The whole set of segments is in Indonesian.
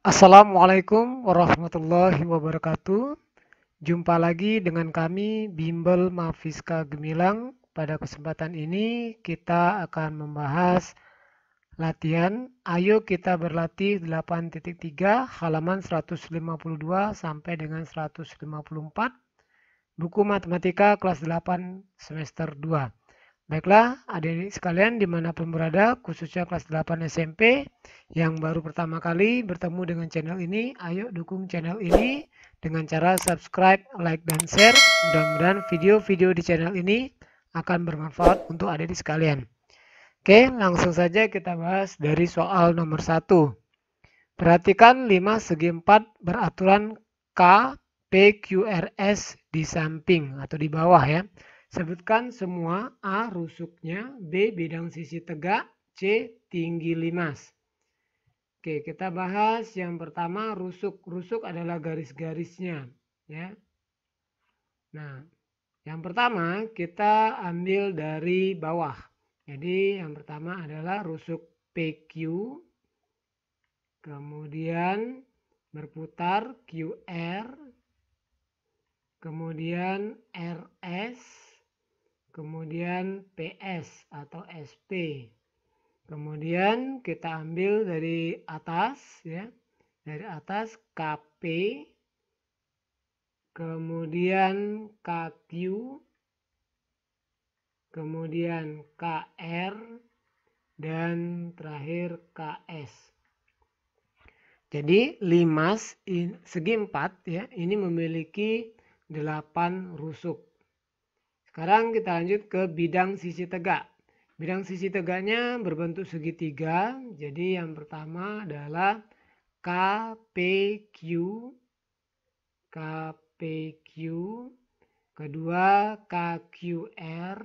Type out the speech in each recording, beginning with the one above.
Assalamualaikum warahmatullahi wabarakatuh. Jumpa lagi dengan kami Bimbel Mafiska Gemilang. Pada kesempatan ini kita akan membahas latihan Ayo Kita Berlatih 8.3 halaman 152 sampai dengan 154 buku matematika kelas 8 semester 2. Baiklah, adik-adik sekalian dimanapun berada, khususnya kelas 8 SMP yang baru pertama kali bertemu dengan channel ini, ayo dukung channel ini dengan cara subscribe, like, dan share. Mudah-mudahan video-video di channel ini akan bermanfaat untuk adik-adik sekalian. Oke, langsung saja kita bahas dari soal nomor 1. Perhatikan 5 segi 4 beraturan K, P, Q, R, S di samping atau di bawah ya. Sebutkan semua. A. Rusuknya. B. Bidang sisi tegak. C. Tinggi limas. Oke, kita bahas yang pertama rusuk. Rusuk adalah garis-garisnya. Ya. Nah, yang pertama kita ambil dari bawah. Jadi yang pertama adalah rusuk PQ. Kemudian berputar QR. Kemudian RS. Kemudian PS atau SP. Kemudian kita ambil dari atas ya. Dari atas KP. Kemudian KQ. Kemudian KR dan terakhir KS. Jadi limas segi 4 ya, ini memiliki 8 rusuk. Sekarang kita lanjut ke bidang sisi tegak. Bidang sisi tegaknya berbentuk segitiga. Jadi yang pertama adalah KPQ. KPQ. Kedua KQR.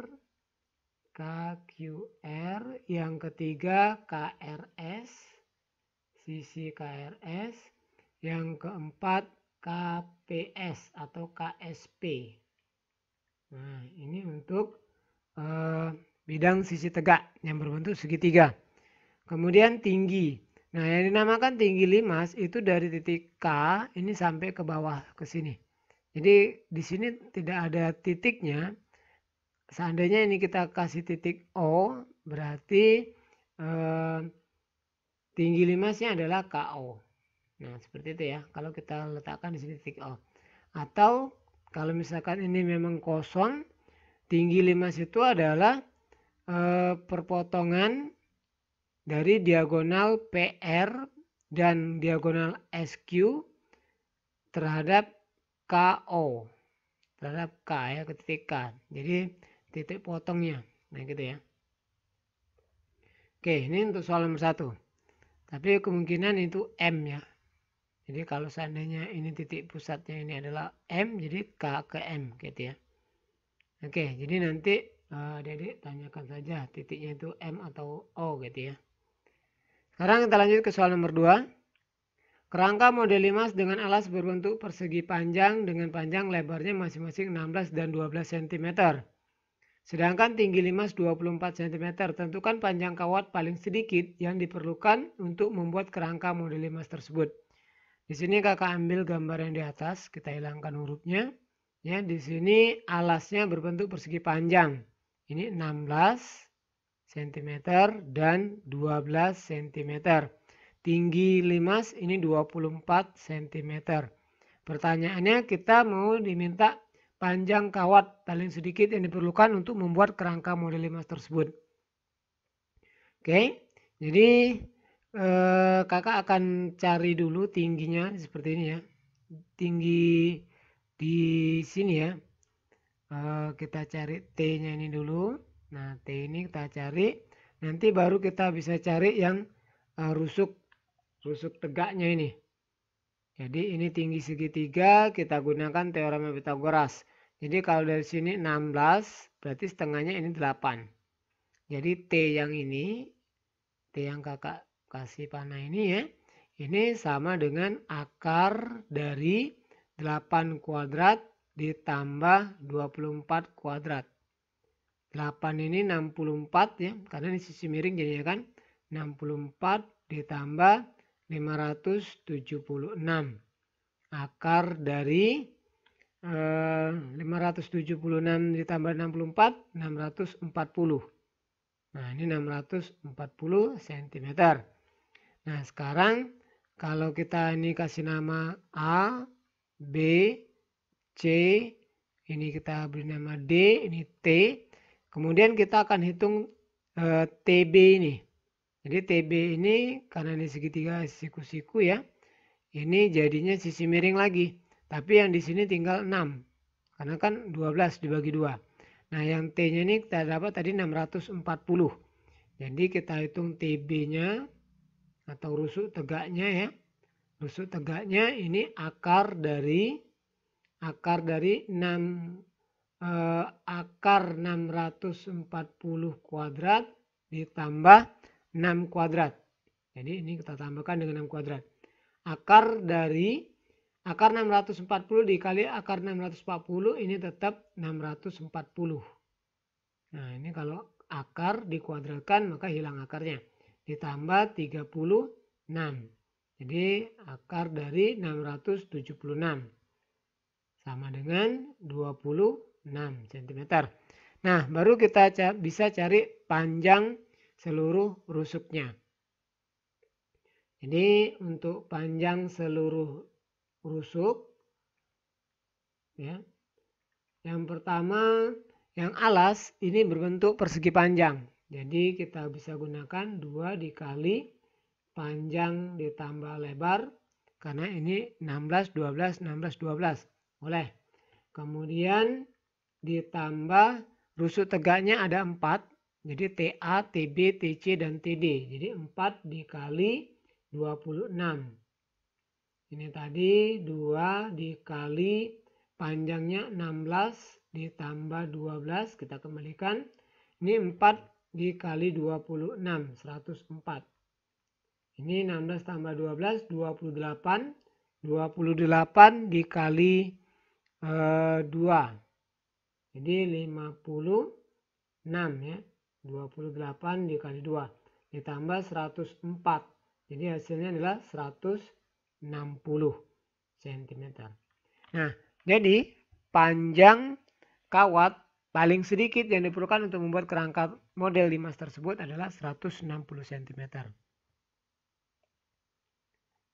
KQR. Yang ketiga KRS. Sisi KRS. Yang keempat KPS atau KSP. Nah, ini untuk bidang sisi tegak yang berbentuk segitiga. Kemudian tinggi. Nah, yang dinamakan tinggi limas itu dari titik K ini sampai ke bawah ke sini. Jadi di sini tidak ada titiknya. Seandainya ini kita kasih titik O, berarti tinggi limasnya adalah KO. Nah, seperti itu ya. Kalau kita letakkan di sini titik O. Atau kalau misalkan ini memang kosong, tinggi limas itu adalah perpotongan dari diagonal PR dan diagonal SQ terhadap KO. Terhadap K ya, ke titik K. Jadi titik potongnya. Nah gitu ya. Oke, ini untuk soal nomor 1. Tapi kemungkinan itu M ya. Jadi kalau seandainya ini titik pusatnya ini adalah M, jadi K ke M gitu ya. Oke, jadi nanti adik-adik tanyakan saja titiknya itu M atau O gitu ya. Sekarang kita lanjut ke soal nomor 2. Kerangka model limas dengan alas berbentuk persegi panjang dengan panjang lebarnya masing-masing 16 dan 12 cm. Sedangkan tinggi limas 24 cm. Tentukan panjang kawat paling sedikit yang diperlukan untuk membuat kerangka model limas tersebut. Di sini kakak ambil gambar yang di atas, kita hilangkan hurufnya. Ya, di sini alasnya berbentuk persegi panjang. Ini 16 cm dan 12 cm. Tinggi limas ini 24 cm. Pertanyaannya kita mau diminta panjang kawat paling sedikit yang diperlukan untuk membuat kerangka model limas tersebut. Oke, jadi kakak akan cari dulu tingginya seperti ini ya. Tinggi di sini ya. Kita cari T-nya ini dulu. Nah, T ini kita cari. Nanti baru kita bisa cari yang rusuk tegaknya ini. Jadi ini tinggi segitiga, kita gunakan teorema Pythagoras. Jadi kalau dari sini 16, berarti setengahnya ini 8. Jadi T yang ini, T yang kakak kasih panah ini ya, ini sama dengan akar dari 8 kuadrat ditambah 24 kuadrat. 8 ini 64 ya, karena ini sisi miring jadinya kan. 64 ditambah 576. Akar dari 576 ditambah 64, 640. Nah, ini 640 cm. Nah, sekarang kalau kita ini kasih nama A, B, C, ini kita beri nama D, ini T. Kemudian kita akan hitung TB ini. Jadi TB ini karena ini segitiga siku-siku ya. Ini jadinya sisi miring lagi. Tapi yang di sini tinggal 6. Karena kan 12 dibagi 2. Nah, yang T-nya ini kita dapat tadi 640. Jadi kita hitung TB-nya atau rusuk tegaknya ya. Rusuk tegaknya ini akar dari 640 kuadrat ditambah 6 kuadrat. Jadi ini kita tambahkan dengan 6 kuadrat. Akar 640 dikali akar 640 ini tetap 640. Nah, ini kalau akar dikuadratkan maka hilang akarnya. Ditambah 36. Jadi akar dari 676 sama dengan 26 cm. Nah, baru kita bisa cari panjang seluruh rusuknya. Jadi untuk panjang seluruh rusuk ya. Yang pertama, yang alas ini berbentuk persegi panjang. Jadi kita bisa gunakan 2 dikali panjang ditambah lebar karena ini 16 12 16 12. Boleh. Kemudian ditambah rusuk tegaknya ada 4. Jadi TA, TB, TC dan TD. Jadi 4 dikali 26. Ini tadi 2 dikali panjangnya 16 ditambah 12. Kita kembalikan. Ini 4 dikali 26. 104. Ini 16 tambah 12. 28. 28 dikali 2. Jadi 56 ya. 28 dikali 2. Ditambah 104. Jadi hasilnya adalah 160 cm. Nah, jadi panjang kawat paling sedikit yang diperlukan untuk membuat kerangka model limas tersebut adalah 160 cm.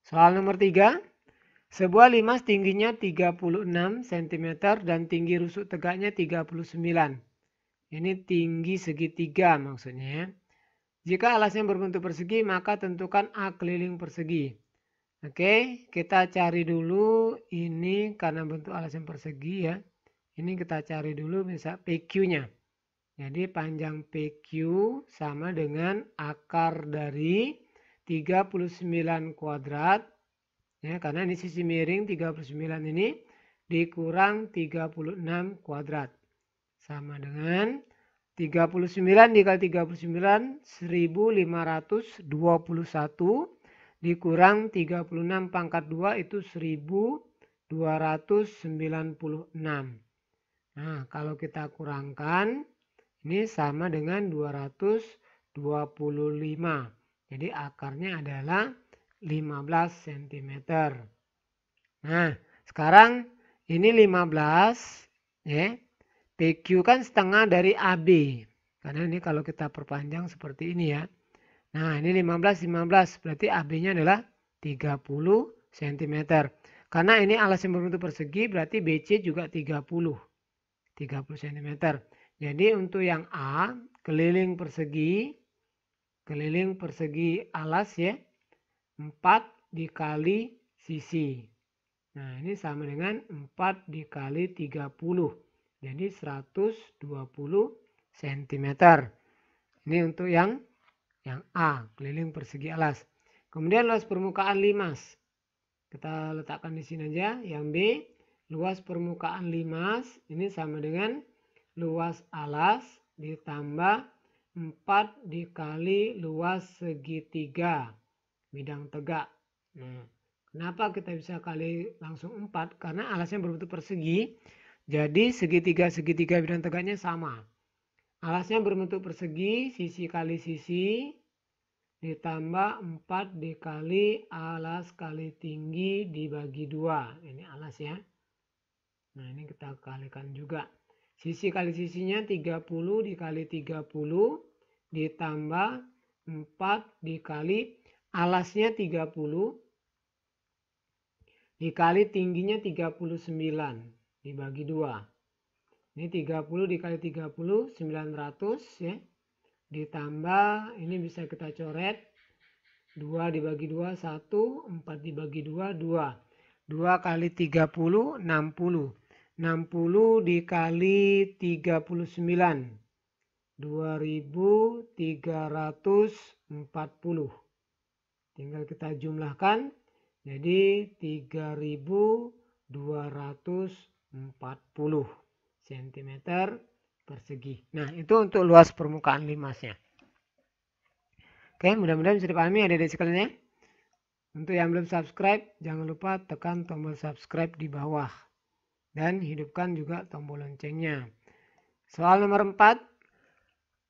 Soal nomor 3. Sebuah limas tingginya 36 cm dan tinggi rusuk tegaknya 39. Ini tinggi segitiga maksudnya ya. Jika alasnya berbentuk persegi, maka tentukan A keliling persegi. Oke, kita cari dulu ini karena bentuk alas yang persegi ya. Ini kita cari dulu bisa PQ-nya. Jadi panjang PQ sama dengan akar dari 39 kuadrat. Ya, karena ini sisi miring 39 ini dikurang 36 kuadrat. Sama dengan 39 dikali 39 1521 dikurang 36 pangkat 2 itu 1296. Nah, kalau kita kurangkan ini sama dengan 225. Jadi akarnya adalah 15 cm. Nah, sekarang ini 15 ya. PQ kan setengah dari AB. Karena ini kalau kita perpanjang seperti ini ya. Nah, ini 15 berarti AB-nya adalah 30 cm. Karena ini alas yang berbentuk persegi berarti BC juga 30 cm. Jadi untuk yang A keliling persegi alas ya 4 dikali sisi. Nah, ini sama dengan 4 dikali 30. Jadi 120 cm. Ini untuk yang A, keliling persegi alas. Kemudian luas permukaan limas. Kita letakkan di sini aja. Yang B, luas permukaan limas ini sama dengan luas alas ditambah 4 dikali luas segitiga bidang tegak. Nah, kenapa kita bisa kali langsung 4? Karena alasnya berbentuk persegi. Jadi segitiga bidang tegaknya sama. Alasnya berbentuk persegi, sisi kali sisi. ditambah 4 dikali alas kali tinggi dibagi 2. Ini alas ya. Nah ini kita kalikan juga. Sisi kali sisinya 30 dikali 30 ditambah 4 dikali alasnya 30 dikali tingginya 39 dibagi 2. Ini 30 dikali 30 900 ya. Ditambah ini bisa kita coret 2 dibagi 2 1, 4 dibagi 2 2. 2 kali 30 60. 60 dikali 39 2340. Tinggal kita jumlahkan jadi 3240 cm persegi. Nah itu untuk luas permukaan limasnya. Oke, mudah-mudahan bisa dipahami adik-adik sekalian ya. Untuk yang belum subscribe, jangan lupa tekan tombol subscribe di bawah. Dan hidupkan juga tombol loncengnya. Soal nomor 4.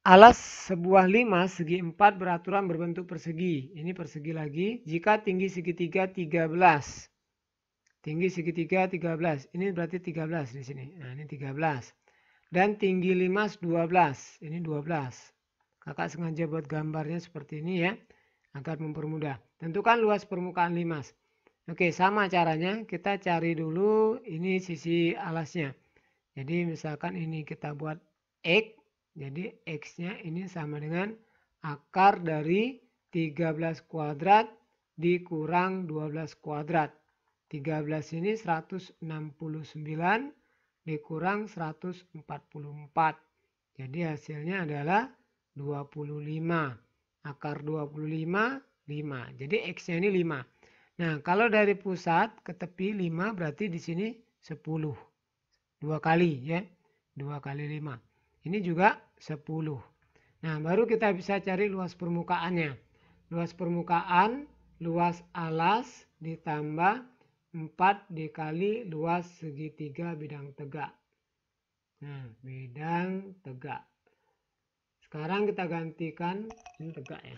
Alas sebuah limas segi 4 beraturan berbentuk persegi. Ini persegi lagi. Jika tinggi segitiga 13. Tinggi segitiga 13. Ini berarti 13 di sini. Nah ini 13. Dan tinggi limas 12. Ini 12. Kakak sengaja buat gambarnya seperti ini ya. Agar mempermudah. Tentukan luas permukaan limas. Oke, sama caranya. Kita cari dulu ini sisi alasnya. Jadi misalkan ini kita buat X. Jadi X-nya ini sama dengan akar dari 13 kuadrat dikurang 12 kuadrat. 13 ini 169 dikurang 144. Jadi hasilnya adalah 25. Akar 25, 5. Jadi X-nya ini 5. Nah, kalau dari pusat ke tepi 5 berarti di sini 10. 2 kali ya. 2 kali 5. Ini juga 10. Nah, baru kita bisa cari luas permukaannya. Luas permukaan, luas alas ditambah 4 dikali luas segitiga bidang tegak. Nah, bidang tegak. Sekarang kita gantikan ini tegak ya.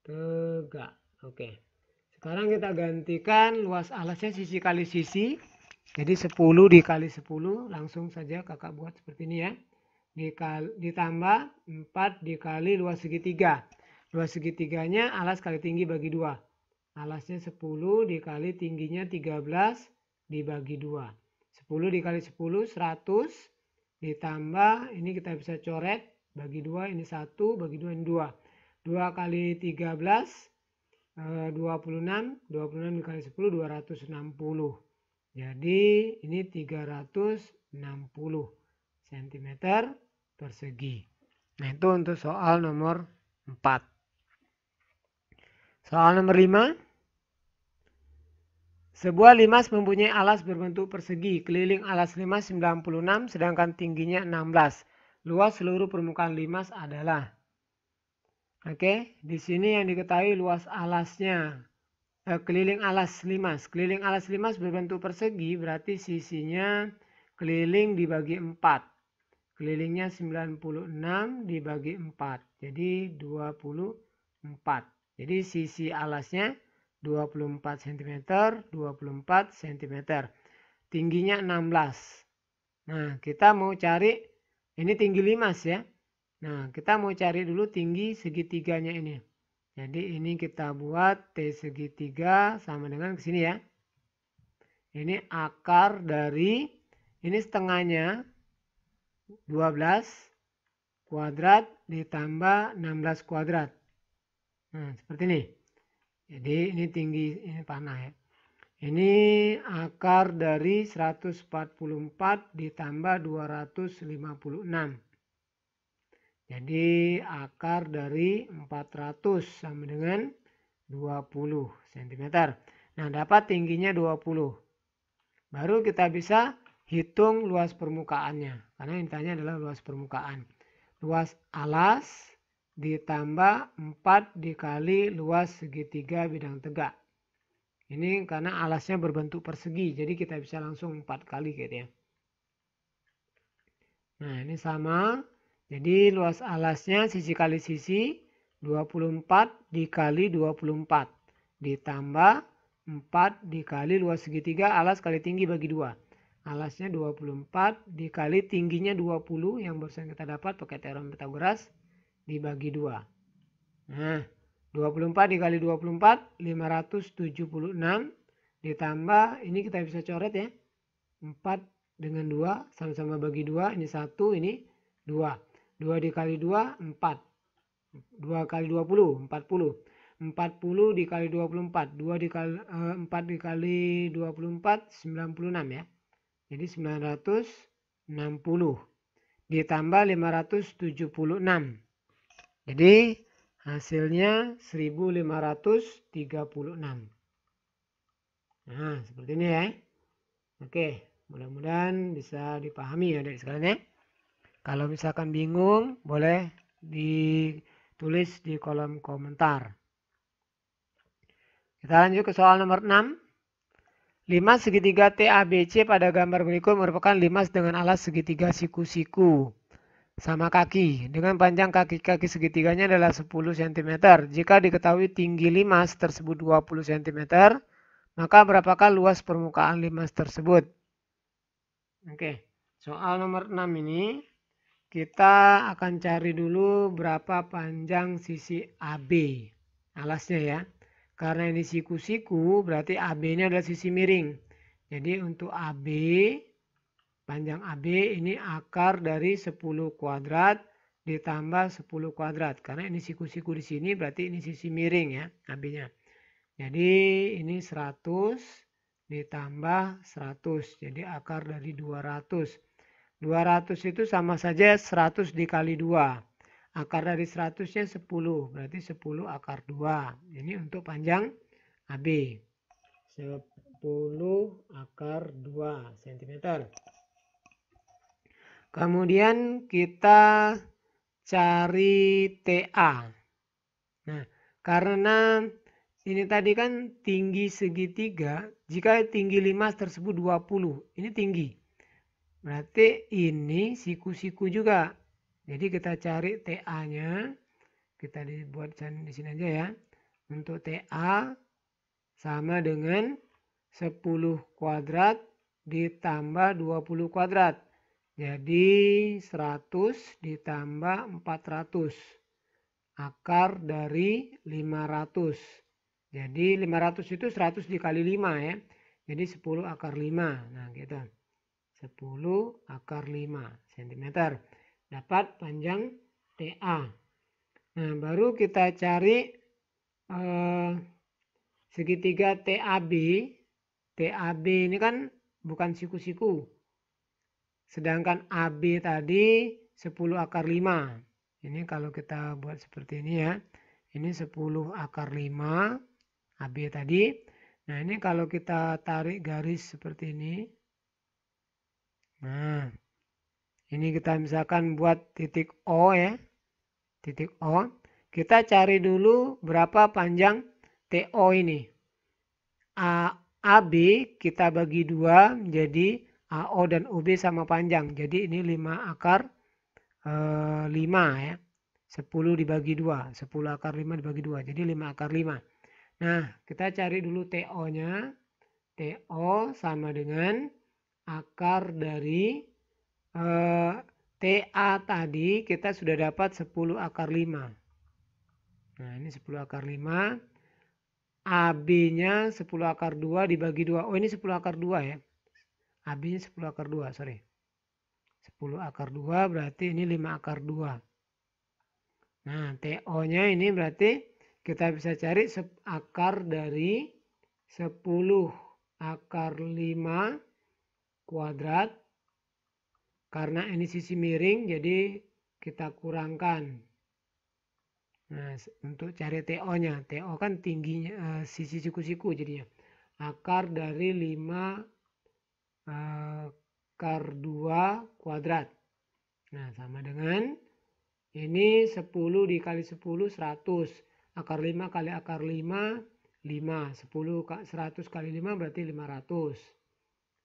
Tegak. Oke. Sekarang kita gantikan luas alasnya sisi kali sisi. Jadi 10 dikali 10. Langsung saja kakak buat seperti ini ya. Ditambah 4 dikali luas segitiga. Luas segitiganya alas kali tinggi bagi 2. Alasnya 10 dikali tingginya 13 dibagi 2. 10 dikali 10 100. Ditambah ini kita bisa coret. Bagi 2 ini 1. Bagi 2 ini 2. 2 kali 13 26. 26 dikali 10 260. Jadi ini 360 cm persegi. Nah itu untuk soal nomor 4. Soal nomor 5. Sebuah limas mempunyai alas berbentuk persegi. Keliling alas limas 96 sedangkan tingginya 16. Luas seluruh permukaan limas adalah. Oke, di sini yang diketahui luas alasnya. Keliling alas limas. Keliling alas limas berbentuk persegi berarti sisinya keliling dibagi 4. Kelilingnya 96 dibagi 4. Jadi 24. Jadi sisi alasnya 24 cm, 24 cm. Tingginya 16. Nah, kita mau cari ini tinggi limas ya. Nah, kita mau cari dulu tinggi segitiganya ini. Jadi ini kita buat T segitiga sama dengan ke sini ya. Ini akar dari ini setengahnya 12 kuadrat ditambah 16 kuadrat. Nah, seperti ini. Jadi ini tinggi ini panah ya. Ini akar dari 144 ditambah 256. Jadi akar dari 400 sama dengan 20 cm. Nah dapat tingginya 20. Baru kita bisa hitung luas permukaannya. Karena intinya adalah luas permukaan. Luas alas ditambah 4 dikali luas segitiga bidang tegak. Ini karena alasnya berbentuk persegi. Jadi kita bisa langsung 4 kali gitu ya. Nah ini sama. Jadi luas alasnya sisi kali sisi 24 dikali 24. Ditambah 4 dikali luas segitiga alas kali tinggi bagi 2. Alasnya 24 dikali tingginya 20 yang barusan kita dapat pakai teorem Pythagoras dibagi 2. Nah, 24 dikali 24, 576. Ditambah, ini kita bisa coret ya. 4 dengan 2, sama-sama bagi 2. Ini 1, ini 2. 2 dikali 2, 4. 2 kali 20, 40. 40 dikali 24. 4 dikali 24, 96 ya. Jadi 960. Ditambah 576. Jadi hasilnya 1536. Nah, seperti ini ya. Oke, mudah-mudahan bisa dipahami ya dari sekalian ya. Kalau misalkan bingung, boleh ditulis di kolom komentar. Kita lanjut ke soal nomor 6. 5 segitiga TABC pada gambar berikut merupakan limas dengan alas segitiga siku-siku sama kaki. Dengan panjang kaki-kaki segitiganya adalah 10 cm. Jika diketahui tinggi limas tersebut 20 cm, maka berapakah luas permukaan limas tersebut? Oke, soal nomor 6 ini kita akan cari dulu berapa panjang sisi AB alasnya ya. Karena ini siku-siku berarti AB-nya adalah sisi miring. Jadi untuk AB, panjang AB ini akar dari 10 kuadrat ditambah 10 kuadrat. Karena ini siku-siku di sini berarti ini sisi miring ya AB-nya. Jadi ini 100 ditambah 100. Jadi akar dari 200. 200 itu sama saja 100 dikali 2. Akar dari 100-nya 10. Berarti 10 akar 2. Ini untuk panjang AB. 10 akar 2 cm. Kemudian kita cari TA. Nah, karena ini tadi kan tinggi segitiga. Jika tinggi limas tersebut 20. Ini tinggi. Berarti ini siku-siku juga. Jadi kita cari TA-nya. Kita dibuat di sini aja ya. Untuk TA sama dengan 10 kuadrat ditambah 20 kuadrat. Jadi 100 ditambah 400. Akar dari 500. Jadi 500 itu 100 dikali 5 ya. Jadi 10 akar 5. Nah gitu. 10 akar 5 cm. Dapat panjang TA. Nah baru kita cari segitiga TAB. TAB ini kan bukan siku-siku. Sedangkan AB tadi 10 akar 5. Ini kalau kita buat seperti ini ya. Ini 10 akar 5 AB tadi. Nah ini kalau kita tarik garis seperti ini. Nah ini kita misalkan buat titik O ya. Titik O. Kita cari dulu berapa panjang TO ini. AB kita bagi 2 menjadi AO dan OB sama panjang. Jadi ini 5 akar 5 ya. 10 dibagi 2. 10 akar 5 dibagi 2. Jadi 5 akar 5. Nah kita cari dulu TO-nya. TO sama dengan akar dari TA tadi kita sudah dapat 10 akar 5. Nah ini 10 akar 5. AB-nya 10 akar 2 dibagi 2. Oh ini 10 akar 2 ya. AB-nya 10 akar 2, sorry. 10 akar 2 berarti ini 5 akar 2. Nah TO-nya ini berarti kita bisa cari akar dari 10 akar 5 kuadrat. Karena ini sisi miring jadi kita kurangkan. Nah, untuk cari TO-nya. TO kan tingginya sisi siku-siku jadinya. Akar dari 5 akar 2 kuadrat. Nah, sama dengan ini 10 dikali 10 100. Akar 5 kali akar 5 5. 100 kali 5 berarti 500.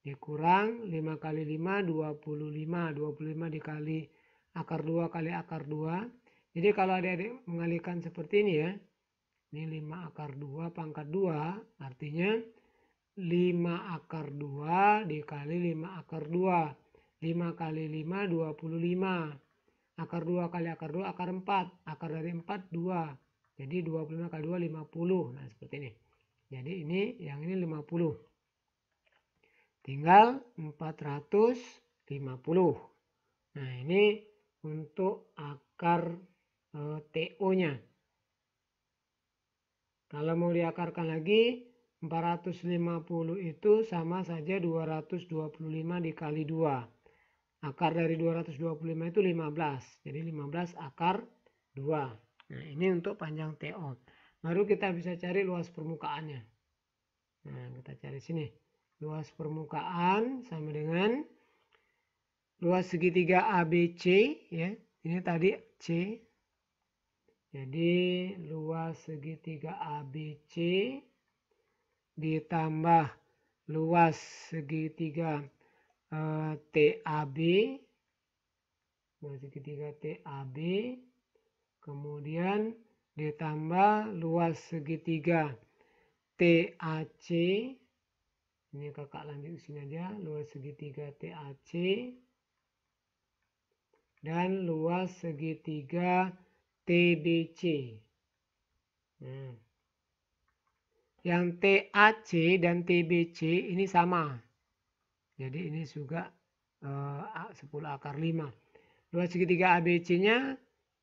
Dikurang 5 kali 5 25. 25 dikali akar 2 kali akar 2. Jadi kalau adik-adik mengalihkan seperti ini ya, ini 5 akar 2 pangkat 2, artinya 5 akar 2 dikali 5 akar 2. 5 kali 5, 25. Akar 2 kali akar 2, akar 4. Akar dari 4, 2. Jadi 25 kali 2, 50. Nah, seperti ini. Jadi ini, yang ini 50. Tinggal 450. Nah, ini untuk akar TO-nya. Kalau mau diakarkan lagi, 450 itu sama saja 225 dikali 2. Akar dari 225 itu 15. Jadi 15 akar 2. Nah, ini untuk panjang TO. Baru kita bisa cari luas permukaannya. Nah, kita cari sini. Luas permukaan sama dengan luas segitiga ABC ya. Ini tadi C. Jadi luas segitiga ABC ditambah luas segitiga TAB, luas segitiga TAB, kemudian ditambah luas segitiga TAC, ini kakak lanjut sini aja, luas segitiga TAC, dan luas segitiga TBC. Yang TAC dan TBC ini sama. Jadi ini juga 10 akar 5. Luas segitiga ABC-nya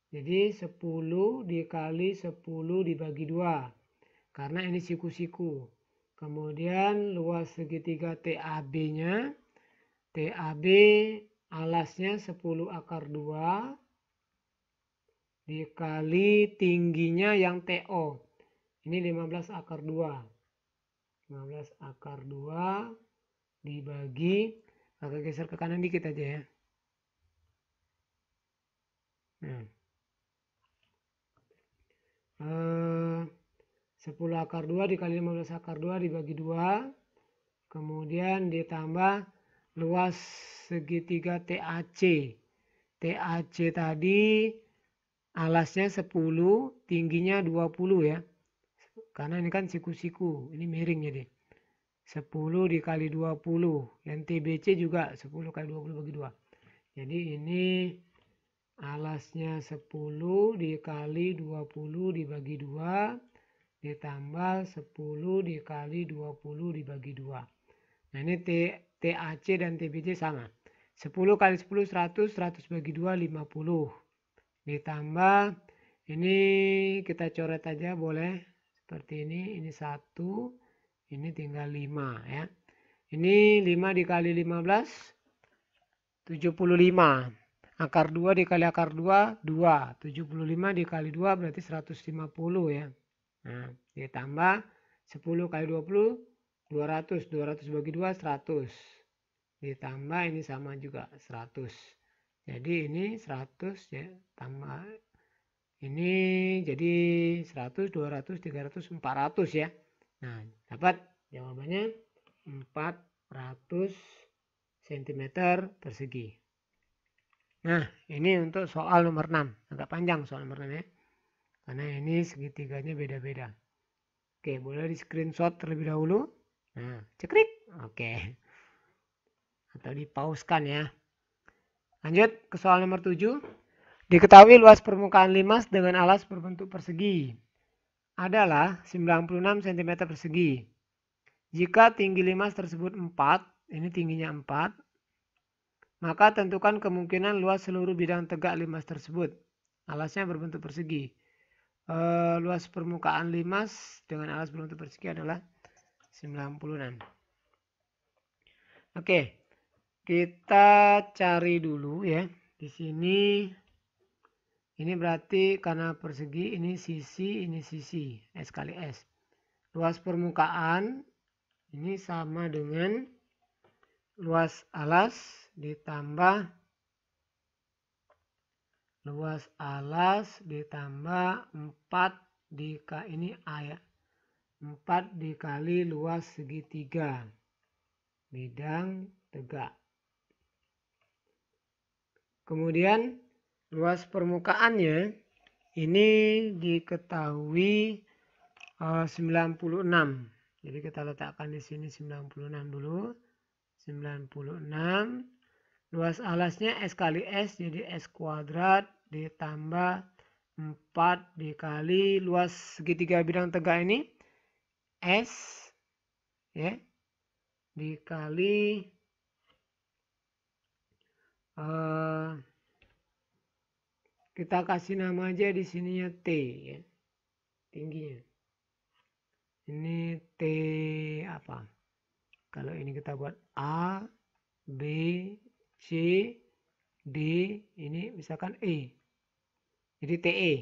jadi 10 dikali 10 dibagi 2. Karena ini siku-siku. Kemudian luas segitiga TAB-nya. TAB alasnya 10 akar 2 dikali tingginya yang TO. Ini 15 akar 2. 15 akar 2 dibagi, agak geser ke kanan dikit aja ya. Nah. 10 akar 2 dikali 15 akar 2 dibagi 2. Kemudian ditambah luas segitiga TAC. TAC tadi alasnya 10, tingginya 20 ya. Karena ini kan siku-siku, ini miring jadi. 10 dikali 20. Yang TBC juga 10 kali 20 bagi 2. Jadi ini alasnya 10 dikali 20 dibagi 2 ditambah 10 dikali 20 dibagi 2. Nah ini TAC dan TBC sama. 10 kali 10 100, 100 bagi 2 50. Ditambah ini kita coret aja boleh. Seperti ini 1, ini tinggal 5 ya. Ini 5 dikali 15, 75. Akar 2 dikali akar 2, 2. 75 dikali 2 berarti 150 ya. Nah, ditambah 10 kali 20, 200. 200 bagi 2, 100. Ditambah ini sama juga, 100. Jadi ini 100 ya, tambah ini jadi 100, 200, 300, 400 ya. Nah, dapat jawabannya 400 cm persegi. Nah, ini untuk soal nomor 6. Agak panjang soal nomor 6 ya. Karena ini segitiganya beda-beda. Oke, boleh di screenshot terlebih dahulu. Nah, cekrik. Oke. Atau dipauskan ya. Lanjut ke soal nomor 7. Diketahui luas permukaan limas dengan alas berbentuk persegi adalah 96 cm persegi. Jika tinggi limas tersebut 4, ini tingginya 4, maka tentukan kemungkinan luas seluruh bidang tegak limas tersebut. Alasnya berbentuk persegi. Luas permukaan limas dengan alas berbentuk persegi adalah 96. Oke, kita cari dulu ya. Di sini ini berarti karena persegi ini sisi, S kali S. Luas permukaan ini sama dengan luas alas ditambah luas alas ditambah 4 ini A ya. 4 dikali luas segitiga bidang tegak. Kemudian Luas permukaannya ini diketahui 96. Jadi kita letakkan di sini 96 dulu. 96. Luas alasnya S kali S, jadi S kuadrat ditambah 4 dikali luas segitiga bidang tegak ini S ya dikali kita kasih nama aja di sininya T ya, tingginya. Ini T apa? Kalau ini kita buat A, B, C, D, ini misalkan E. Jadi TE.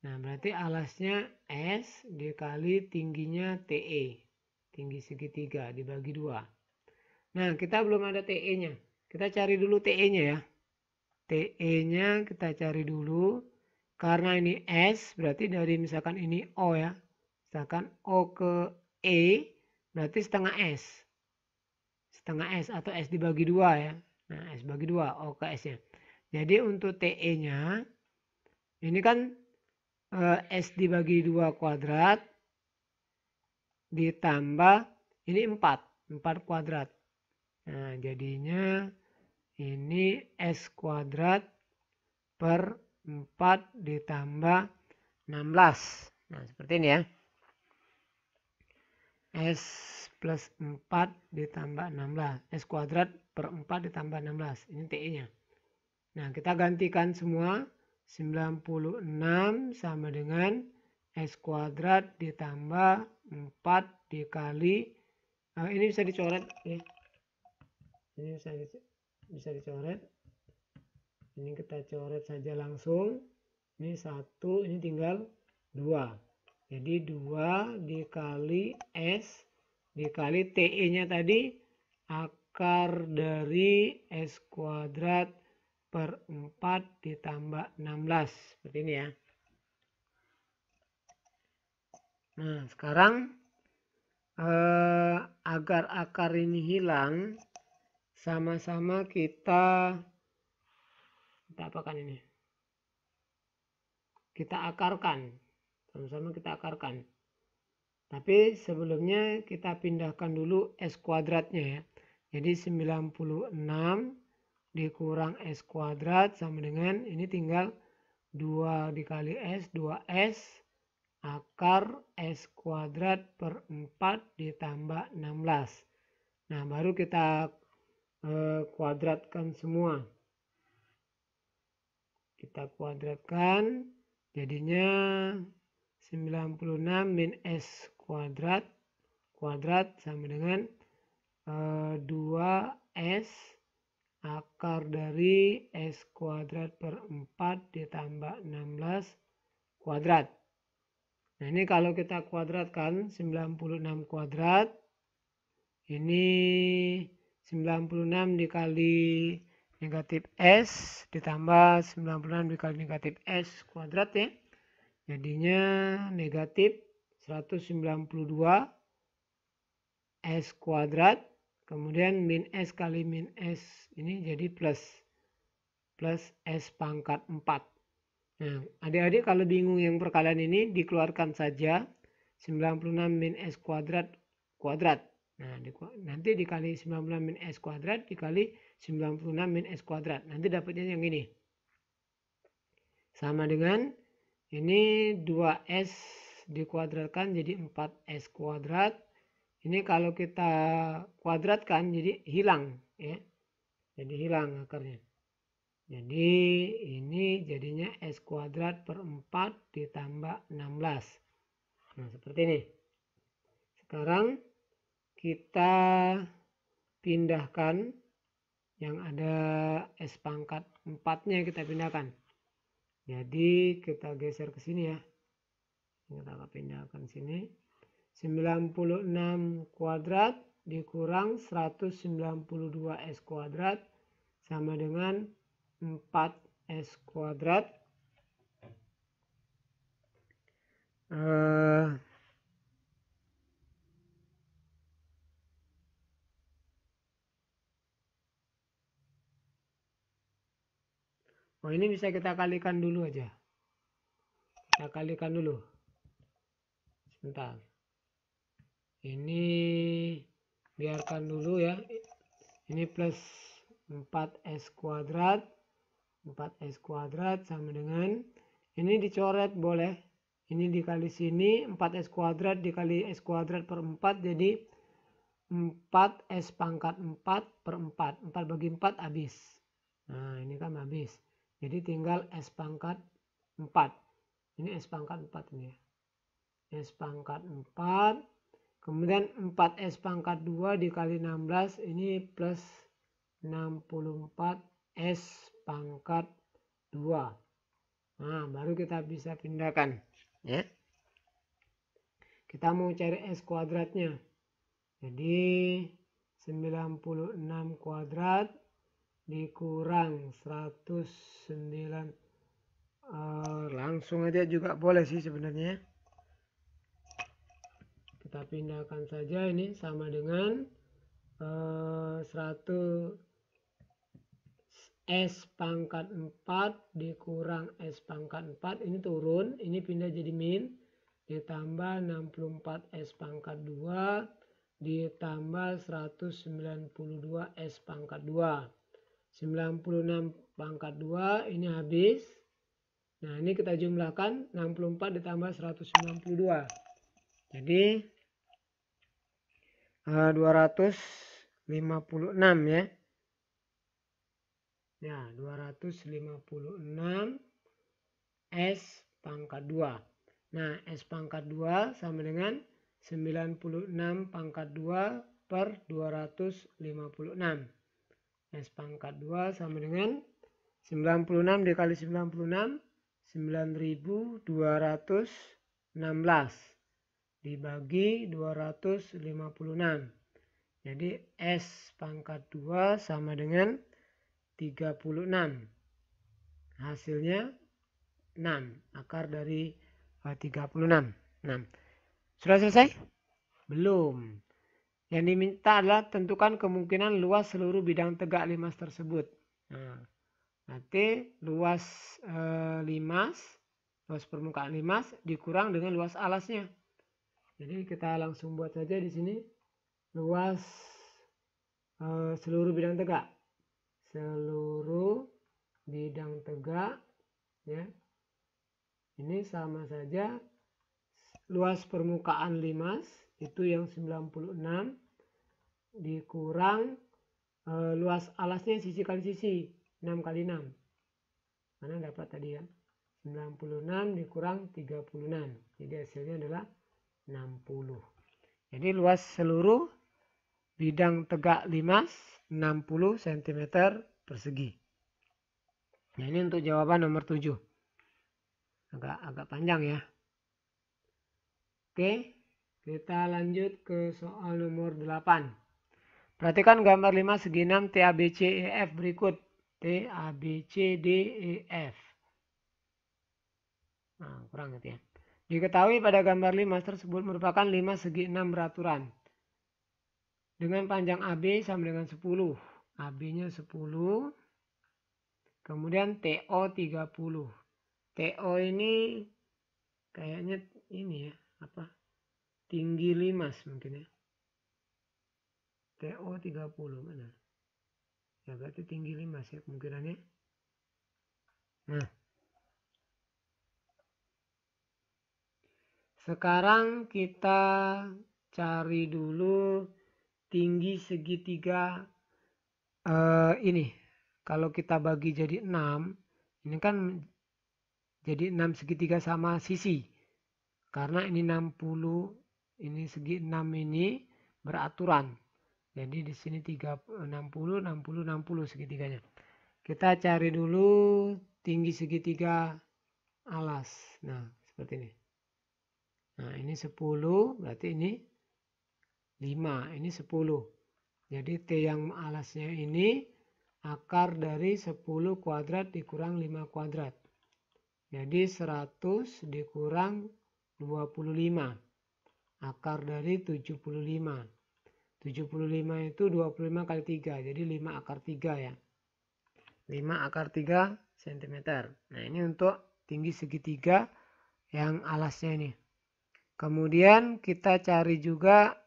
Nah, berarti alasnya S dikali tingginya TE. Tinggi segitiga dibagi 2. Nah, kita belum ada TE-nya. Kita cari dulu TE-nya ya. TE-nya kita cari dulu. Karena ini S, berarti dari misalkan ini O ya. Misalkan O ke E, berarti setengah S. Setengah S atau S dibagi 2 ya. Nah, S bagi 2, O ke S-nya. Jadi untuk TE-nya, ini kan S dibagi 2 kuadrat ditambah ini 4 kuadrat. Nah, jadinya ini S kuadrat per 4 ditambah 16. Nah, seperti ini ya. S plus 4 ditambah 16. S kuadrat per 4 ditambah 16. Ini TE-nya. Nah, kita gantikan semua. 96 sama dengan S kuadrat ditambah 4 dikali. Ini bisa dicoret ya. Ini bisa dicoret. Ini kita coret saja langsung. Ini 1, ini tinggal 2. Jadi 2 dikali S dikali TE-nya tadi akar dari S kuadrat per 4 ditambah 16. Seperti ini ya. Nah, sekarang agar akar ini hilang, sama-sama kita apakan ini? Kita akarkan. Sama-sama kita akarkan. Tapi sebelumnya kita pindahkan dulu S kuadratnya ya. Jadi 96 dikurang S kuadrat sama dengan ini tinggal 2 dikali S, 2S akar S kuadrat per 4 ditambah 16. Nah, baru kita kuadratkan semua. Kita kuadratkan, jadinya 96 min S kuadrat sama dengan 2S akar dari S kuadrat per 4 ditambah 16 kuadrat. Nah, ini kalau kita kuadratkan 96 kuadrat, ini 96 dikali negatif S ditambah 96 dikali negatif S kuadrat ya. Jadinya negatif 192 S kuadrat. Kemudian min S kali min S ini jadi plus S pangkat 4. Nah, adik-adik kalau bingung yang perkalian ini dikeluarkan saja 96 min S kuadrat. Nah, nanti dikali 96 min S kuadrat dikali 96 min S kuadrat. Nanti dapatnya yang ini. Sama dengan ini 2S dikuadratkan jadi 4S kuadrat. Ini kalau kita kuadratkan jadi hilang ya. Jadi hilang akarnya. Jadi ini jadinya S kuadrat per 4 ditambah 16. Nah, seperti ini. Sekarang kita pindahkan yang ada S pangkat 4-nya kita pindahkan. Jadi kita geser ke sini ya. Kita akan pindahkan sini. 96 kuadrat dikurang 192 S kuadrat sama dengan 4S kuadrat. Oh, ini bisa kita kalikan dulu aja. Kita kalikan dulu. Sebentar. Ini biarkan dulu ya. Ini plus 4S kuadrat. 4S kuadrat sama dengan, ini dicoret boleh. Ini dikali sini, 4S kuadrat dikali S kuadrat per 4 jadi 4S pangkat 4 per 4. 4 bagi 4 habis. Nah, ini kan habis. Jadi tinggal S pangkat 4. Ini S pangkat 4 ini ya. S pangkat 4. Kemudian 4S pangkat 2 dikali 16. Ini plus 64 S pangkat 2. Nah, baru kita bisa pindahkan. Ya. Kita mau cari S kuadratnya. Jadi 96 kuadrat dikurang 109. Langsung aja juga boleh sih sebenarnya. Kita pindahkan saja, ini sama dengan 100 S pangkat 4 dikurang S pangkat 4, ini turun, ini pindah jadi min, ditambah 64 S pangkat 2 ditambah 192 S pangkat 2. 96 pangkat 2 ini habis. Nah, ini kita jumlahkan 64 ditambah 192. Jadi 256 ya. Ya, 256 S pangkat 2. Nah, S pangkat 2 sama dengan 96 pangkat 2 per 256. S pangkat 2 sama dengan 96 dikali 96, 9216 dibagi 256. Jadi S pangkat 2 sama dengan 36. Hasilnya 6. Akar dari 36. 6. Sudah selesai? Belum. Yang diminta adalah tentukan kemungkinan luas seluruh bidang tegak limas tersebut. Nah, nanti luas limas, luas permukaan limas dikurang dengan luas alasnya. Jadi kita langsung buat saja di sini luas seluruh bidang tegak. Seluruh bidang tegak ya. Ini sama saja luas permukaan limas itu yang 96 dikurang luas alasnya sisi kali sisi 6 kali 6. Karena dapat tadi ya 96 dikurang 36. Jadi hasilnya adalah 60. Jadi luas seluruh bidang tegak limas 60 cm persegi. Nah, ini untuk jawaban nomor 7. Agak panjang ya. Oke, kita lanjut ke soal nomor 8. Perhatikan gambar 5 segi 6 TABCEF berikut. TABCDEF. Nah, kurang gitu ya. Diketahui pada gambar 5 tersebut merupakan 5 segi 6 beraturan. Dengan panjang AB sama dengan 10. AB-nya 10. Kemudian TO 30. TO ini kayaknya ini ya, apa? Tinggi limas mungkin ya. TO 30 mana? Ya berarti tinggi limas ya kemungkinannya. Nah. Sekarang kita cari dulu tinggi segitiga ini. Kalau kita bagi jadi 6, ini kan jadi 6 segitiga sama sisi. Karena ini 60, ini segi 6 ini beraturan. Jadi di sini 60, 60, 60 segitiganya. Kita cari dulu tinggi segitiga alas. Nah, seperti ini. Nah, ini 10, berarti ini 5, ini 10. Jadi T yang alasnya ini akar dari 10 kuadrat dikurang 5 kuadrat. Jadi 100 dikurang 25. Akar dari 75. 75 itu 25 kali 3. Jadi 5 akar 3 ya. 5 akar 3 cm. Nah, ini untuk tinggi segitiga yang alasnya ini. Kemudian kita cari juga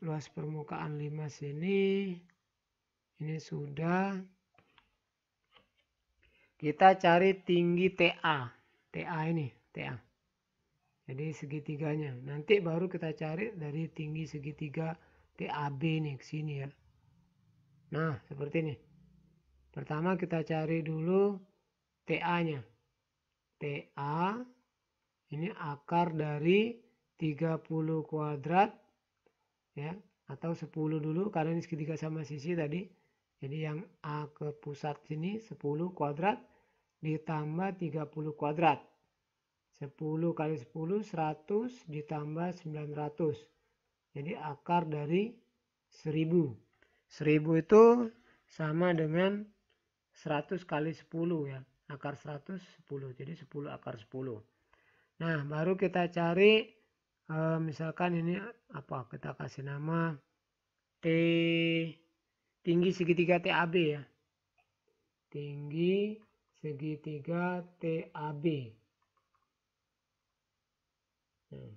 luas permukaan 5 sini. Ini sudah. Kita cari tinggi TA. TA ini, TA. Jadi segitiganya. Nanti baru kita cari dari tinggi segitiga TAB nih ke sini ya. Nah, seperti ini. Pertama kita cari dulu TA-nya. TA ini akar dari 30 kuadrat ya, atau 10 dulu karena ini segitiga sama sisi tadi. Jadi yang A ke pusat sini 10 kuadrat ditambah 30 kuadrat. 10 kali 10 100 ditambah 900. Jadi akar dari 1000. 1000 itu sama dengan 100 kali 10 ya. Akar 100 10. Jadi 10 akar 10. Nah, baru kita cari misalkan ini apa? Kita kasih nama tinggi segitiga TAB ya. Tinggi segitiga TAB. Nah.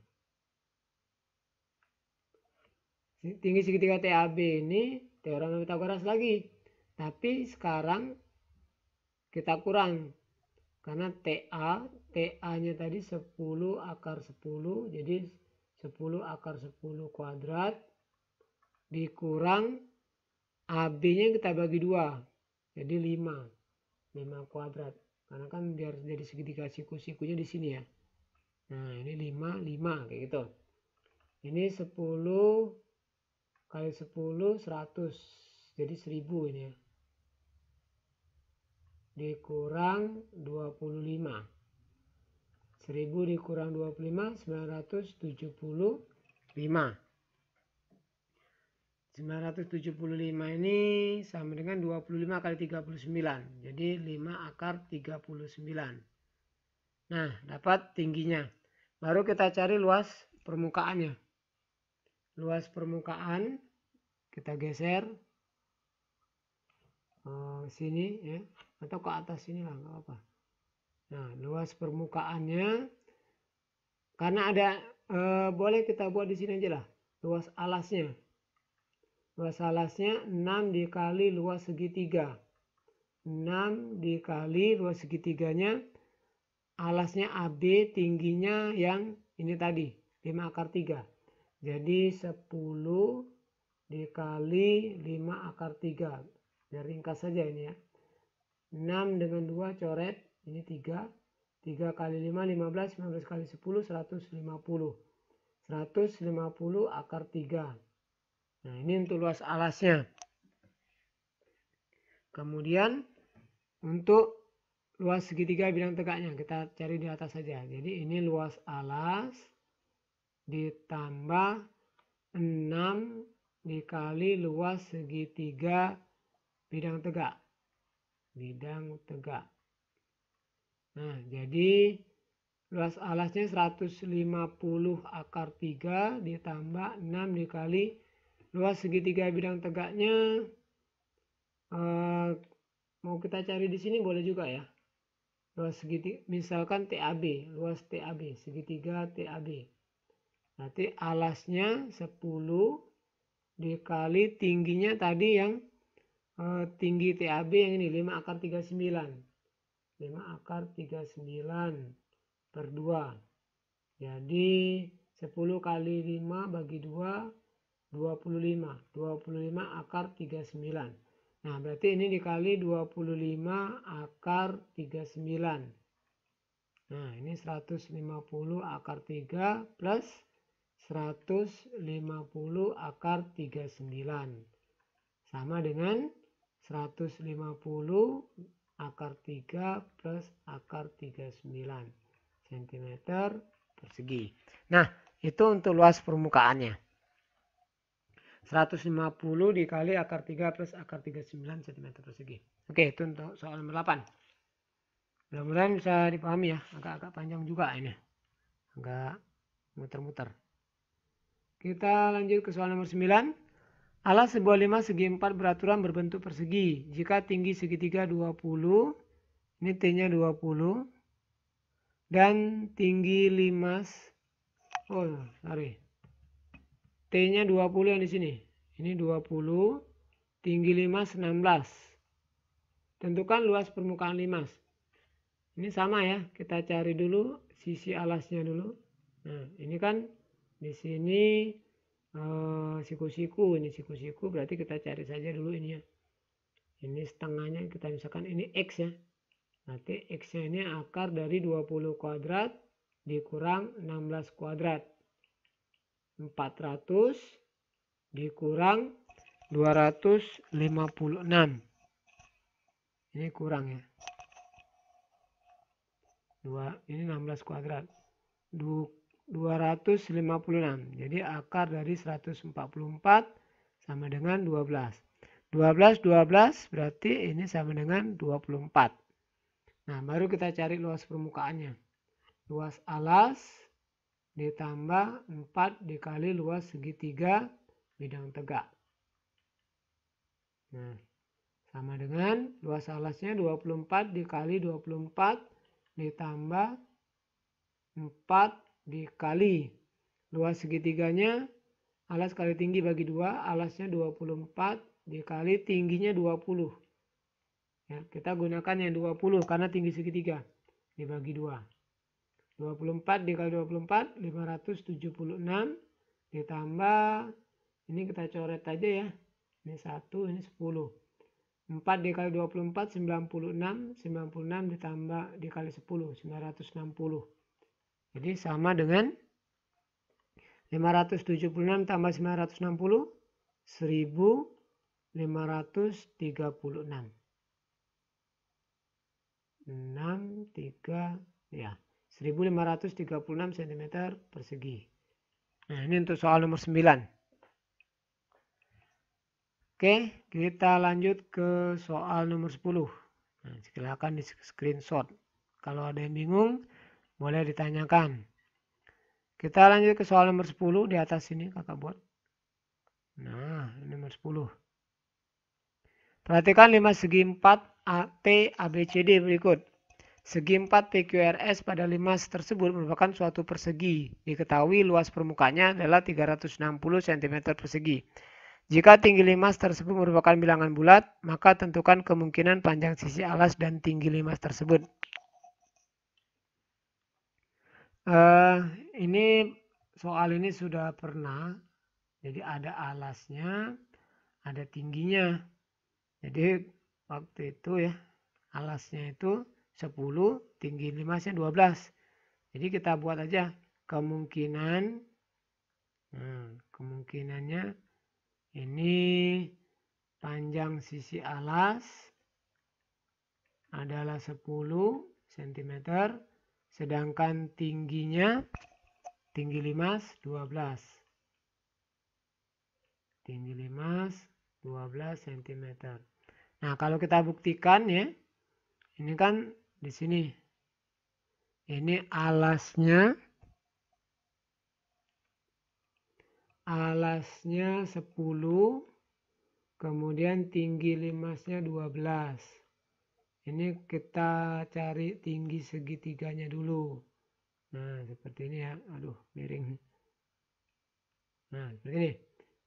Tinggi segitiga TAB ini teorema Pythagoras lagi. Tapi sekarang kita kurang. Karena TA-nya tadi 10 akar 10. Jadi 10 akar 10 kuadrat. Dikurang AB-nya kita bagi 2. Jadi 5. 5 kuadrat. Karena kan biar jadi segitiga siku-sikunya di sini ya. Nah, ini 5 kayak gitu. Ini 10 kali 10 100. Jadi 1000 ini ya. Dikurang 25. 1000 dikurang 25 975. 975 ini sama dengan 25 kali 39. Jadi 5 akar 39. Nah, dapat tingginya. Baru kita cari luas permukaannya. Luas permukaan kita geser sini ya, atau ke atas sini lah, nggak apa. Nah, luas permukaannya karena ada boleh kita buat di sini aja lah. Luas alasnya. Luas alasnya 6 dikali luas segitiga. 6 dikali luas segitiganya. Alasnya AB, tingginya yang ini tadi 5 akar 3. Jadi 10 dikali 5 akar 3. Biar ringkas saja ini ya. 6 dengan 2 coret. Ini 3. 3 kali 5 15. 15 kali 10 150. 150 akar 3. Nah, ini untuk luas alasnya. Kemudian untuk luas segitiga bidang tegaknya kita cari di atas saja. Jadi ini luas alas ditambah 6 dikali luas segitiga bidang tegak. Bidang tegak. Nah, jadi luas alasnya 150 akar 3 ditambah 6 dikali luas segitiga bidang tegaknya. Mau kita cari di sini boleh juga ya. Luas segitiga, misalkan TAB, luas TAB, segitiga TAB. Nanti alasnya 10 dikali tingginya tadi yang tinggi TAB yang ini 5 akar 39. 5 akar 39 per 2. Jadi 10 kali 5 bagi 2, 25. 25 akar 39. Nah, berarti ini dikali 25 akar 39. Nah, ini 150 akar 3 plus 150 akar 39. Sama dengan 150 akar 3 plus akar 39 cm persegi. Nah, itu untuk luas permukaannya. 150 dikali akar 3 plus akar 39 cm persegi. Oke, itu untuk soal nomor 8. Mudah-mudahan bisa dipahami ya. Agak-agak panjang juga ini. Agak muter-muter. Kita lanjut ke soal nomor 9. Alas sebuah lima segi 4 beraturan berbentuk persegi. Jika tinggi segitiga 20, ini T-nya 20, dan tinggi 5, T-nya 20 yang di sini. Ini 20, tinggi 5, 16. Tentukan luas permukaan limas. Ini sama ya, kita cari dulu sisi alasnya dulu. Nah, ini kan di sini siku-siku, ini siku-siku, berarti kita cari saja dulu ini ya. Ini setengahnya, kita misalkan ini X ya. Nanti X-nya ini akar dari 20 kuadrat dikurang 16 kuadrat. 400 dikurang 256. Ini kurang ya. Ini 16 kuadrat. 256. Jadi akar dari 144 sama dengan 12. 12 berarti ini sama dengan 24. Nah, baru kita cari luas permukaannya. Luas alas ditambah 4 dikali luas segitiga bidang tegak. Nah, sama dengan luas alasnya 24 dikali 24 ditambah 4 dikali luas segitiganya, alas kali tinggi bagi 2, alasnya 24 dikali tingginya 20. Ya, kita gunakan yang 20 karena tinggi segitiga dibagi 2. 24 dikali 24, 576 ditambah, ini kita coret aja ya. Ini 1, ini 10. 4 dikali 24, 96. 96 ditambah dikali 10, 960. Jadi sama dengan 576 tambah 960, 1536. 1536 cm persegi. Nah, ini untuk soal nomor 9. Oke, kita lanjut ke soal nomor 10. Nah, silakan di screenshot. Kalau ada yang bingung, boleh ditanyakan. Kita lanjut ke soal nomor 10 di atas ini kakak buat. Nah, ini nomor 10. Perhatikan 5 segi 4 T ABCD berikut. Segi 4 PQRS pada limas tersebut merupakan suatu persegi. Diketahui luas permukaannya adalah 360 cm persegi. Jika tinggi limas tersebut merupakan bilangan bulat, maka tentukan kemungkinan panjang sisi alas dan tinggi limas tersebut. Ini soal ini sudah pernah. Jadi ada alasnya, ada tingginya. Jadi waktu itu ya, alasnya itu 10, tinggi limasnya 12. Jadi kita buat aja kemungkinan. Kemungkinannya ini panjang sisi alas adalah 10 cm, sedangkan tingginya, tinggi limas 12. Tinggi limas 12 cm. Nah, kalau kita buktikan ya, ini kan di sini. Ini alasnya 10, kemudian tinggi limasnya 12. Ini kita cari tinggi segitiganya dulu. Nah, seperti ini ya. Aduh, miring. Nah, seperti ini.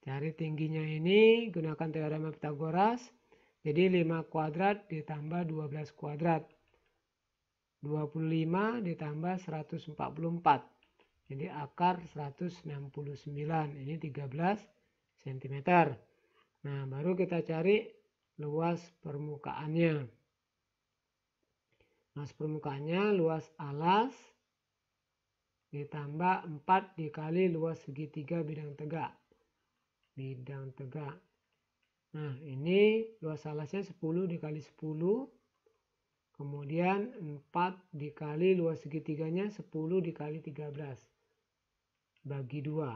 Cari tingginya ini, gunakan teorema Pythagoras. Jadi 5 kuadrat ditambah 12 kuadrat. 25 ditambah 144. Jadi akar 169. Ini 13 cm. Nah, baru kita cari luas permukaannya. Luas permukaannya, luas alas ditambah 4 dikali luas segitiga bidang tegak. Bidang tegak. Nah, ini luas alasnya 10 dikali 10. Kemudian 4 dikali luas segitiganya 10 dikali 13. Bagi 2.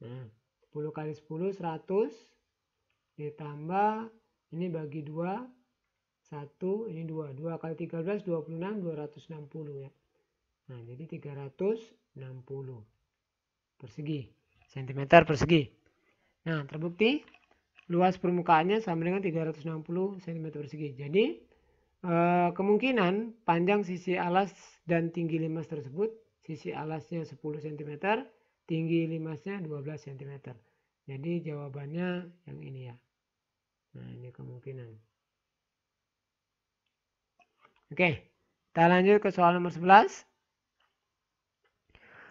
Nah, 10 kali 10 100. Ditambah ini bagi 2. 1, ini 2. 2 kali 13, 26, 260 ya. Nah, jadi 360 persegi. Cm persegi. Nah, terbukti luas permukaannya sama dengan 360 cm persegi. Jadi kemungkinan panjang sisi alas dan tinggi limas tersebut, sisi alasnya 10 cm, tinggi limasnya 12 cm. Jadi jawabannya yang ini ya. Nah, ini kemungkinan. Oke, kita lanjut ke soal nomor 11.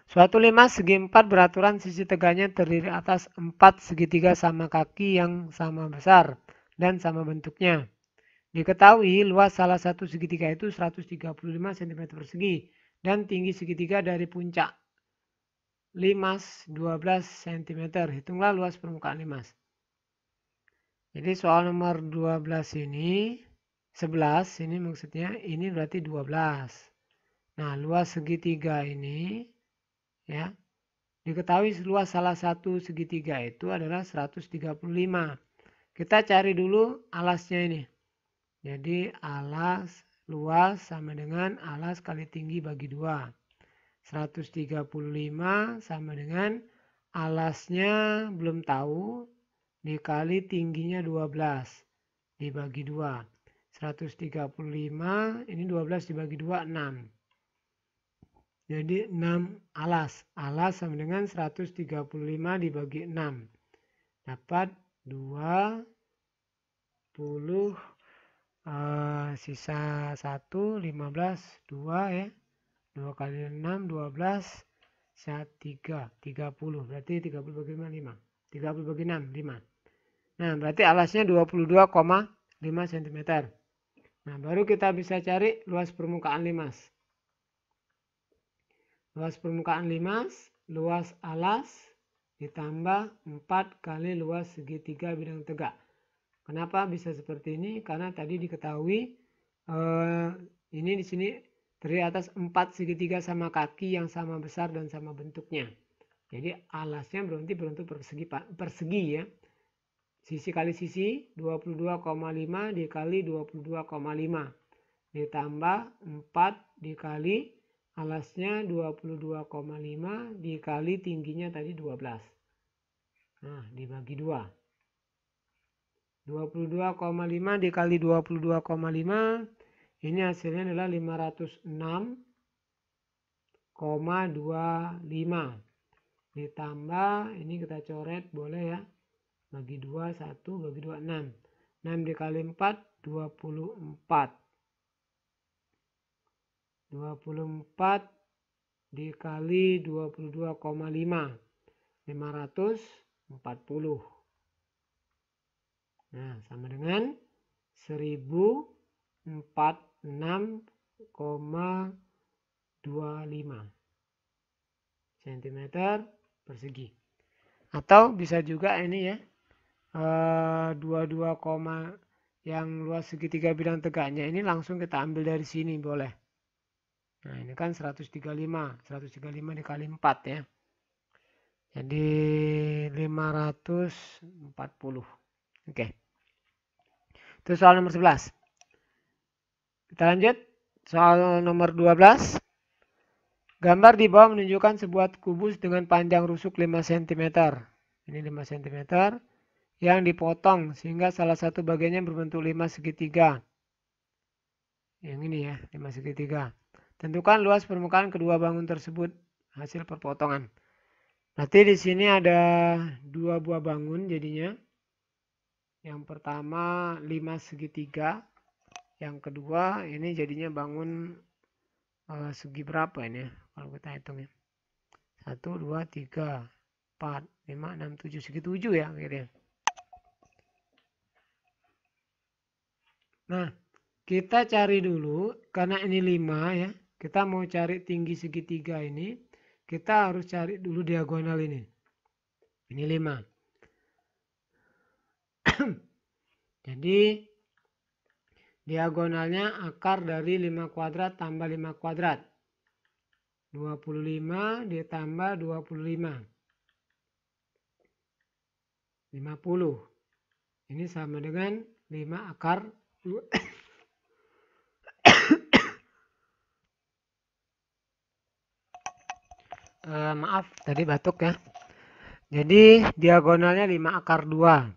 Suatu limas segi 4 beraturan sisi tegaknya terdiri atas 4 segitiga sama kaki yang sama besar dan sama bentuknya. Diketahui luas salah satu segitiga itu 135 cm persegi dan tinggi segitiga dari puncak limas 12 cm. Hitunglah luas permukaan limas. Jadi soal nomor 12 ini, 11 ini maksudnya, ini berarti 12. Nah, luas segitiga ini ya, diketahui luas salah satu segitiga itu adalah 135. Kita cari dulu alasnya ini. Jadi alas luas sama dengan alas kali tinggi bagi 2. 135 sama dengan alasnya belum tahu dikali tingginya 12 dibagi 2. 135 ini 12 dibagi 2 6. Jadi 6 alas. Alas sama dengan 135 dibagi 6. Dapat 20, sisa 1, 15, 2 ya. 2 kali 6, 12, sisa 3, 30. Berarti 30 bagi 5, 5. 30 bagi 6, 5. Nah, berarti alasnya 22,5 cm. Nah, baru kita bisa cari luas permukaan limas. Luas permukaan limas, luas alas, ditambah 4 kali luas segitiga bidang tegak. Kenapa bisa seperti ini? Karena tadi diketahui ini di sini terdiri atas 4 segitiga sama kaki yang sama besar dan sama bentuknya. Jadi alasnya berarti berbentuk persegi ya. Sisi kali sisi 22,5 dikali 22,5 ditambah 4 dikali alasnya 22,5 dikali tingginya tadi 12. Nah, dibagi 2. 22,5 dikali 22,5 ini hasilnya adalah 506,25 ditambah ini kita coret boleh ya, bagi 2 1 bagi 2 6. 6 dikali 4 24. 24 dikali 22,5 540. Nah, sama dengan 1046,25 cm persegi. Atau bisa juga ini ya, 22, yang luas segitiga bidang tegaknya ini langsung kita ambil dari sini boleh. Nah, ini kan 135 dikali 4 ya. Jadi 540. Oke. Itu soal nomor 11. Kita lanjut. Soal nomor 12. Gambar di bawah menunjukkan sebuah kubus dengan panjang rusuk 5 cm. Ini 5 cm yang dipotong sehingga salah satu bagiannya berbentuk 5 segitiga. Yang ini ya, 5 segitiga. Tentukan luas permukaan kedua bangun tersebut hasil perpotongan. Berarti di sini ada 2 buah bangun jadinya. Yang pertama 5 segitiga. Yang kedua ini jadinya bangun segi berapa ini ya? Kalau kita hitung ya. 1, 2, 3, 4, 5, 6, 7. Segi 7 ya akhirnya. Nah, kita cari dulu karena ini 5 ya. Kita mau cari tinggi segitiga ini, kita harus cari dulu diagonal ini. Ini 5. Jadi diagonalnya akar dari 5 kuadrat tambah 5 kuadrat. 25 ditambah 25. 50. Ini sama dengan 5 akar 2. Maaf, tadi batuk ya. Jadi diagonalnya 5 akar 2.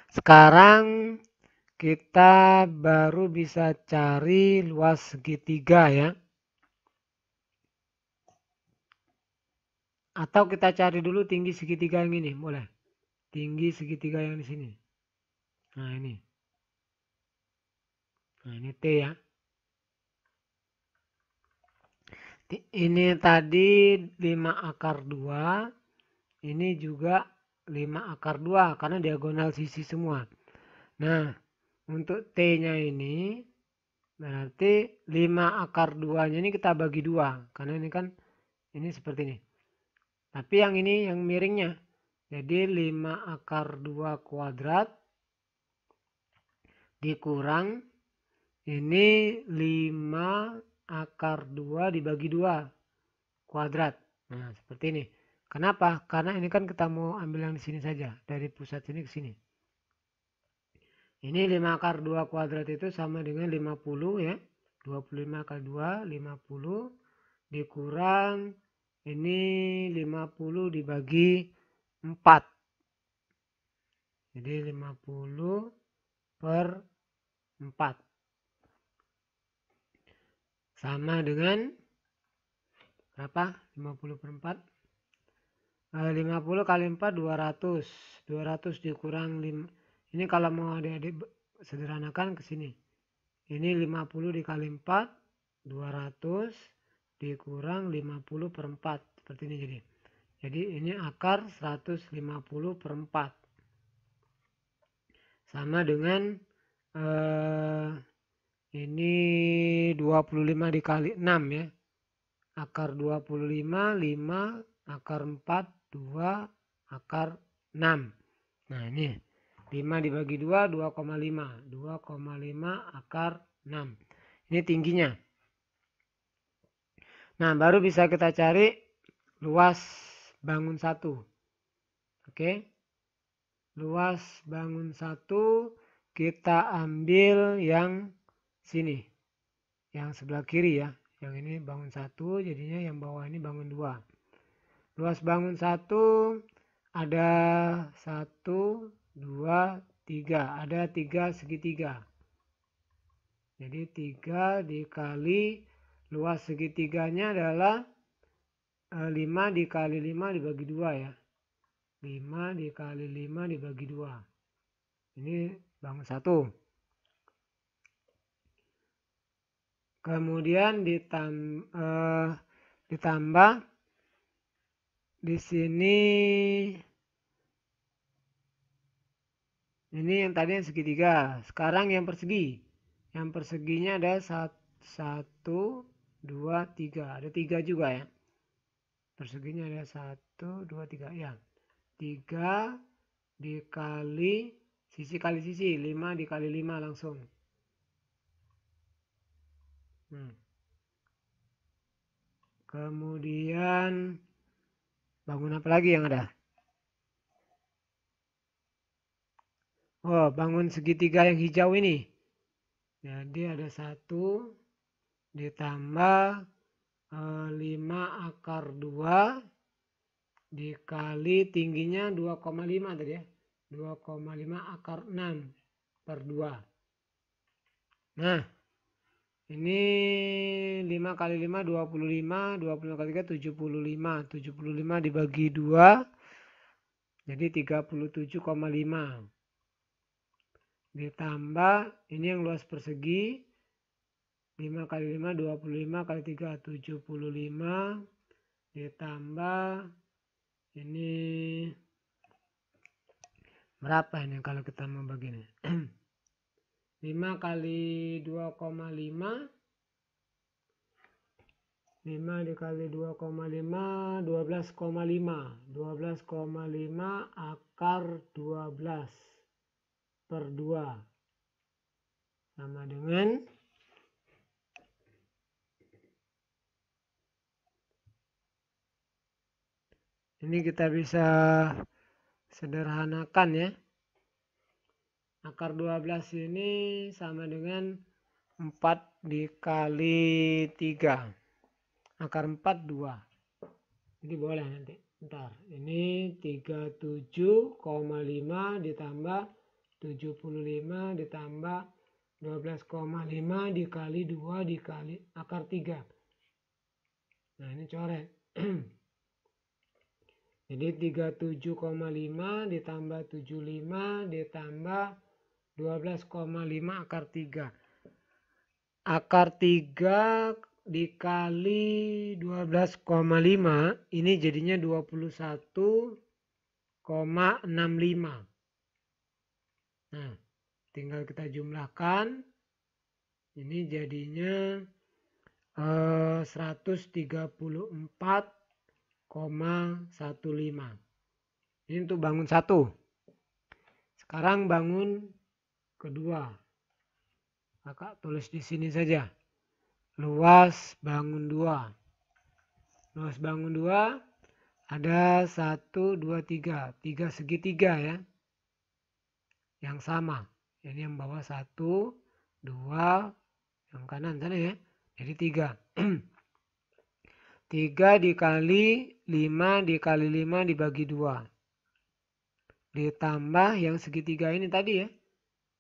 Sekarang kita baru bisa cari luas segitiga ya. Atau kita cari dulu tinggi segitiga yang ini, boleh. Tinggi segitiga yang di sini. Nah ini. Nah ini T ya. Ini tadi 5 akar 2. Ini juga 5 akar 2 karena diagonal sisi semua. Nah, untuk T-nya ini berarti 5 akar 2-nya ini kita bagi 2. Karena ini kan ini seperti ini. Tapi yang ini yang miringnya. Jadi 5 akar 2 kuadrat dikurang ini 5 akar 2 dibagi 2 kuadrat. Nah, seperti ini. Kenapa? Karena ini kan kita mau ambil yang di sini saja. Dari pusat sini ke sini. Ini 5 akar 2 kuadrat itu sama dengan 50 ya. 25 kali 2, 50. Dikurang ini 50 dibagi 4. Jadi 50 per 4. Sama dengan berapa? 50 per 4. 50 kali 4 200. 200 dikurang 5. Ini kalau mau adik-adik sederhanakan ke sini. Ini 50 dikali 4 200 dikurang 50 per 4. Seperti ini jadi. Jadi ini akar 150 per 4. Sama dengan ini 25 dikali 6 ya. Akar 25, 5, akar 4, 2, akar 6. Nah ini 5 dibagi 2, 2,5. 2,5 akar 6. Ini tingginya. Nah baru bisa kita cari luas bangun 1. Oke. Luas bangun 1 kita ambil yang sini. Yang sebelah kiri ya. Yang ini bangun 1 jadinya yang bawah ini bangun 2. Luas bangun 1 ada 1, 2, 3. Ada 3 segitiga. Jadi 3 dikali luas segitiganya adalah 5 dikali 5 dibagi 2 ya. 5 dikali 5 dibagi 2. Ini bangun 1. Kemudian ditambah di sini ini yang tadi yang segitiga. Sekarang yang persegi. Yang perseginya ada 1, 2, 3. Ada 3 juga ya. Perseginya ada 1, 2, 3 ya. 3 dikali sisi kali sisi. 5 dikali 5 langsung. Kemudian bangun apa lagi yang ada? Oh, bangun segitiga yang hijau ini. Jadi ada 1 ditambah 5 akar 2 dikali tingginya 2,5 tadi ya. 2,5 akar 6 per 2. Nah, ini 5 kali 5 25, 25 kali 3 75. 75 dibagi 2 jadi 37,5. Ditambah ini yang luas persegi 5 kali 5 25 kali 3 75 ditambah ini berapa ini kalau kita mau begini 5 kali 2,5 5 dikali 2,5 12,5 12,5 akar 12 per 2 sama dengan ini kita bisa sederhanakan ya. Akar 12 ini sama dengan 4 dikali 3. Akar 4 2. Jadi boleh nanti. Bentar, ini 37,5 ditambah 75 ditambah 12,5 dikali 2 dikali akar 3. Nah, ini coret. Jadi 37,5 ditambah 75 ditambah 12,5 akar 3. Akar 3 dikali 12,5 ini jadinya 21,65. Nah, tinggal kita jumlahkan. Ini jadinya 134,15. Ini untuk bangun 1. Sekarang bangun kedua. Kakak tulis di sini saja. Luas bangun 2. Luas bangun 2 ada 1, 2, 3. 3 segitiga ya. Yang sama. Ini yang bawah 1, 2, yang kanan sana ya. Jadi 3. 3 dikali 5 dikali 5 dibagi 2. Ditambah yang segitiga ini tadi ya.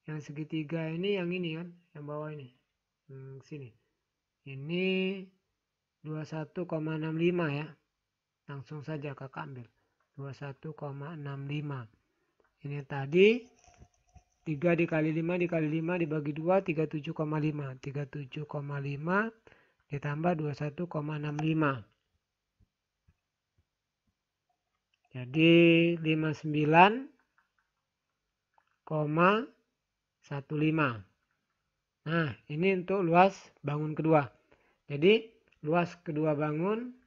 Yang segitiga ini yang ini kan. Yang bawah ini. Sini. Ini 21,65 ya. Langsung saja kakak ambil. 21,65. Ini tadi 3 dikali 5 dikali 5 dibagi 2 37,5. 37,5 ditambah 21,65. Jadi 59,15. Nah, ini untuk luas bangun kedua. Jadi luas kedua bangun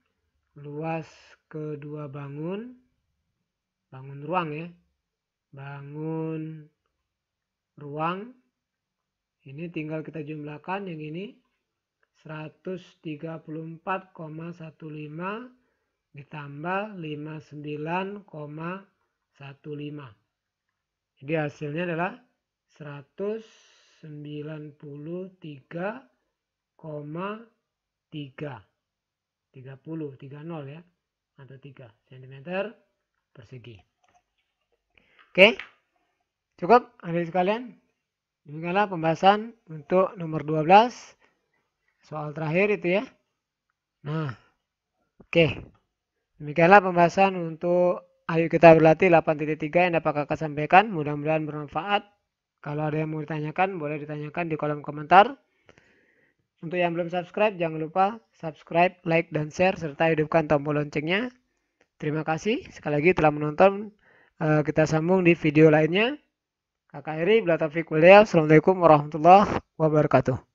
ruang ya. Bangun ruang. Ini tinggal kita jumlahkan yang ini 134,15 ditambah 59,15. Jadi hasilnya adalah 193,3 30 ya atau 3 cm persegi. Oke, cukup adik sekalian. Demikianlah pembahasan untuk nomor 12 soal terakhir itu ya. Nah, oke, demikianlah pembahasan untuk ayo kita berlatih 8.3 yang dapat kakak sampaikan. Mudah-mudahan bermanfaat. Kalau ada yang mau ditanyakan, boleh ditanyakan di kolom komentar. Untuk yang belum subscribe, jangan lupa subscribe, like, dan share, serta hidupkan tombol loncengnya. Terima kasih sekali lagi telah menonton. Kita sambung di video lainnya. Kakak Eri, bila taufiq walhidayah. Assalamualaikum warahmatullahi wabarakatuh.